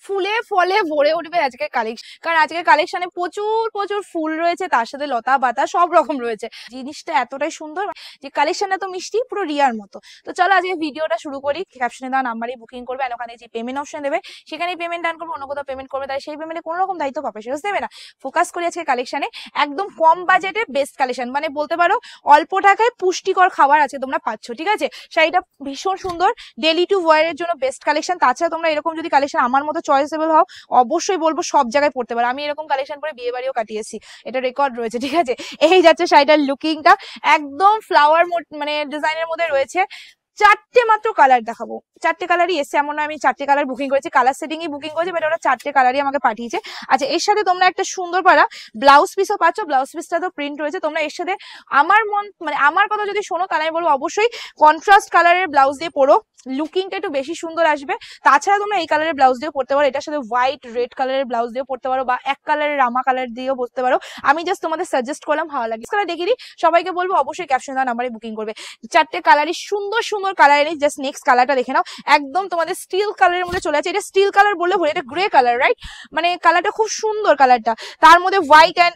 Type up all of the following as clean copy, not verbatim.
ফুলে ফলে ভরে উঠবে আজকের কালেকশন, কারণ আজকের কালেকশনে প্রচুর প্রচুর ফুল রয়েছে, তার সাথে লতা পাতা সব রকম রয়েছে। জিনিসটা এতটাই সুন্দর যে কালেকশনটা তো মিষ্টি, পুরো রিয়ার মতো। তো চলো আজকে ভিডিওটা শুরু করি। ক্যাপশনে দেওয়া নাম্বারে বুকিং করবে, আর ওখানে যে পেমেন্ট অপশন দেবে সেখানেই পেমেন্ট ডান করবে। অন্য কোথাও পেমেন্ট করবে তাই সেই পেমেন্টে কোনো রকম দায়িত্ব প্রফেশনালস দেবে না। ফোকাস করি আজকে কালেকশনে, একদম কম বাজেটে বেস্ট কালেকশন, মানে বলতে পারো অল্প টাকায় পুষ্টিকর খাবার আছে তোমরা পাচ্ছ, ঠিক আছে। শাড়িটা ভীষণ সুন্দর, ডেলি টু ওয়ারের জন্য বেস্ট কালেকশন। তাছাড়া তোমরা এরকম যদি কালেকশন আমার মতো চয়েসেবল হও, অবশ্যই বলবো সব জায়গায় পড়তে পারো। আমি এরকম কালেকশন পরে বিয়ে বাড়িও কাটিয়েছি, এটা রেকর্ড রয়েছে, ঠিক আছে। এই যাচ্ছে শাড়িটার লুকিংটা, একদম ফ্লাওয়ার মানে ডিজাইনের মধ্যে রয়েছে। চারটে মাত্র কালার দেখাবো, চারটে কালারই এসছে, এমন নয় আমি চারটে কালার বুকিং করেছি, কালার সেটিং ই বুকিং করেছি, বাট ওরা চারটে কালারই আমাকে পাঠিয়েছে। আচ্ছা, এর সাথে তোমরা একটা সুন্দর পারা ব্লাউজ পিসও পাচ্ছ। ব্লাউজ পিসটা তো প্রিন্ট রয়েছে, তোমরা এর সাথে আমার কথা যদি শোনো তাহলে আমি বলবো অবশ্যই কন্ট্রাস্ট কালারের ব্লাউজ দিয়ে পরো, লুকিংটা একটু বেশি সুন্দর আসবে। তাছাড়া তোমরা এই কালারের ব্লাউজ দিয়ে পড়তে পারো, এটার সাথে হোয়াইট রেড কালারের ব্লাউজ দিয়ে পড়তে পারো, বা এক কালারের রামা কালার দিয়েও পড়তে পারো। আমি জাস্ট তোমাদের সাজেস্ট করলাম, ভালো লাগে কালার দেখিয়ে দিই। সবাইকে বলবো অবশ্যই ক্যাপশন দেওয়া নাম্বারে বুকিং করবে। চারটে কালারই সুন্দর সুন্দর কালার এনে জাস্ট নেক্সট কালারটা দেখে নাও, একদম তোমাদের স্টিল কালারের মধ্যে চলে আছে। এটা স্টিল কালার বললে ভুল, এটা গ্রে কালার, রাইট? মানে কালারটা খুব সুন্দর, কালারটা তার মধ্যে white and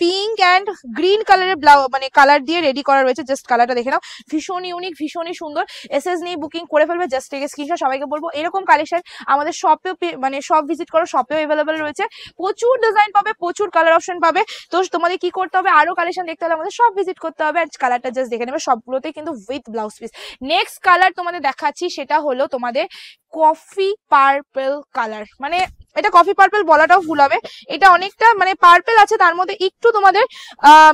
pink and green কালারের ব্লাউজ মানে কালার দিয়ে রেডি করা রয়েছে। জাস্ট কালারটা দেখে নাও, ভীষণ ইউনিক, ভীষণই সুন্দর। এসএস নিয়ে বুকিং করে ফেলবে, জাস্ট থেকে স্ক্রিনশট। সবাইকে বলবো এরকম কালেকশন আমাদের শপেও মানে শপ ভিজিট করো, শপেও अवेलेबल রয়েছে। প্রচুর ডিজাইন পাবে, প্রচুর কালার অপশন পাবে। তো তোমাদের কি করতে হবে, আরো কালেকশন দেখতে হলে আমাদের শপ ভিজিট করতে হবে, আর কালারটা জাস্ট দেখে নেবে। সবগুলোতেই কিন্তু with blouse piece. Next colour তোমাদের দেখাচ্ছি, সেটা হলো তোমাদের কফি পার্পল কালার। মানে এটা কফি পার্পল বলাটাও ভুল হবে, এটা অনেকটা মানে পার্পল আছে, তার মধ্যে একটু তোমাদের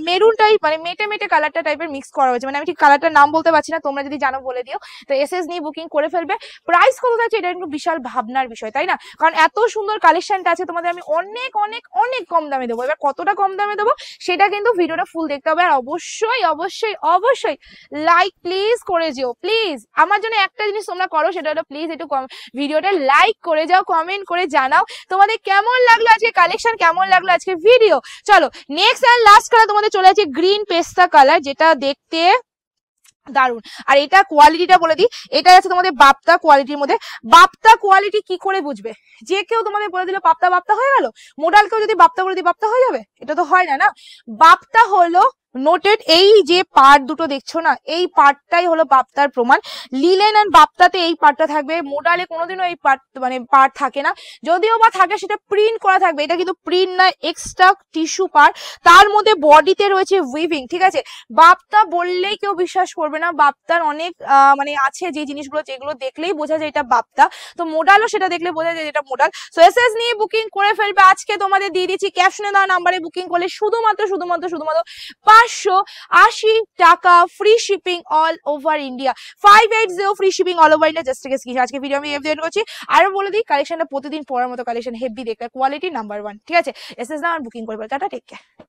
মেরুন টাইপ মানে মেটে মেটে কালারটা টাইপের মিক্স করা হয়েছে। মানে আমি ঠিক কালারটার নাম বলতে পারছি না, তোমরা যদি জানো বলে দিও। তো এসএস নিয়ে বুকিং করে ফেলবে। প্রাইস কত থাকছে এটা কিন্তু বিশাল ভাবনার বিষয়, তাই না? কারণ এত সুন্দর কালেকশনটা আছে, তোমাদের আমি অনেক অনেক অনেক কম দামে দেবো। এবার কতটা কম দামে দেবো সেটা কিন্তু ভিডিওটা ফুল দেখতে হবে। আর অবশ্যই অবশ্যই অবশ্যই লাইক প্লিজ করে যেও, প্লিজ। আমার জন্য একটা জিনিস তোমরা করো, সেটা হলো প্লিজ একটু ভিডিওটা লাইক করে যাও, কমেন্ট করে জানাও তোমাদের কেমন লাগলো আজকে কালেকশন, কেমন লাগলো আজকে ভিডিও। চলো নেক্সট এন্ড লাস্ট কালার তোমাদের চলে আছে গ্রিন পেস্তা কালার, যেটা দেখতে দারুন। আর এটা কোয়ালিটিটা বলে দিই, এটা আছে তোমাদের বাপ্তা কোয়ালিটির মধ্যে। বাপ্তা কোয়ালিটি কি করে বুঝবে? যে কেউ তোমাদের বলে দিল বাপ্তা বাপ্তা হয়ে গেল, মোডাল কেউ যদি বাপ্তা বলে দিই বাপ্তা হয়ে যাবে, এটা তো হয় না। না, বাপ্তা হলো নোটেড, এই যে পার্ট দুটো দেখছো না, এই পার্টটাই হলো বাপ্তার প্রমাণ। লিলেন এন্ড বাপ্তাতে এই পার্টটা থাকবে, মোডালে কোনোদিনও এই পার্ট মানে পার্ট থাকে না, যদিও বা থাকে সেটা প্রিন্ট করা থাকবে। এটা কিন্তু প্রিন্ট না, এক্সট্রা টিস্যু পার্ট, তার মধ্যে বডিতে রয়েছে উইভিং, ঠিক আছে। বাপ্তা বললেই কেউ বিশ্বাস করবে না, বাপ্তার অনেক মানে আছে যে জিনিসগুলো যেগুলো দেখলেই বোঝা যায় এটা বাপ্তা। তো মোডালও সেটা দেখলে বোঝা যায় এটা মোডাল। সো এসএস নিয়ে বুকিং করে ফেলবে। আজকে তোমাদের দিয়ে দিচ্ছি ক্যাপশনে দেওয়া নাম্বারে বুকিং করলে শুধুমাত্র 580 টাকা, free shipping all over India. 580 free shipping all over India. Just থেকে স্ক্রিনশট। আজকে ভিডিও আমি এফ করছি। আরো বলে দিই কালেকশনটা প্রতিদিন পড়ার মতো কালেকশন, হেভি দেখতে, কোয়ালিটি নাম্বার 1, ঠিক আছে। এসএস নাম্বার বুকিং করে ফেলবে। Tata, take care.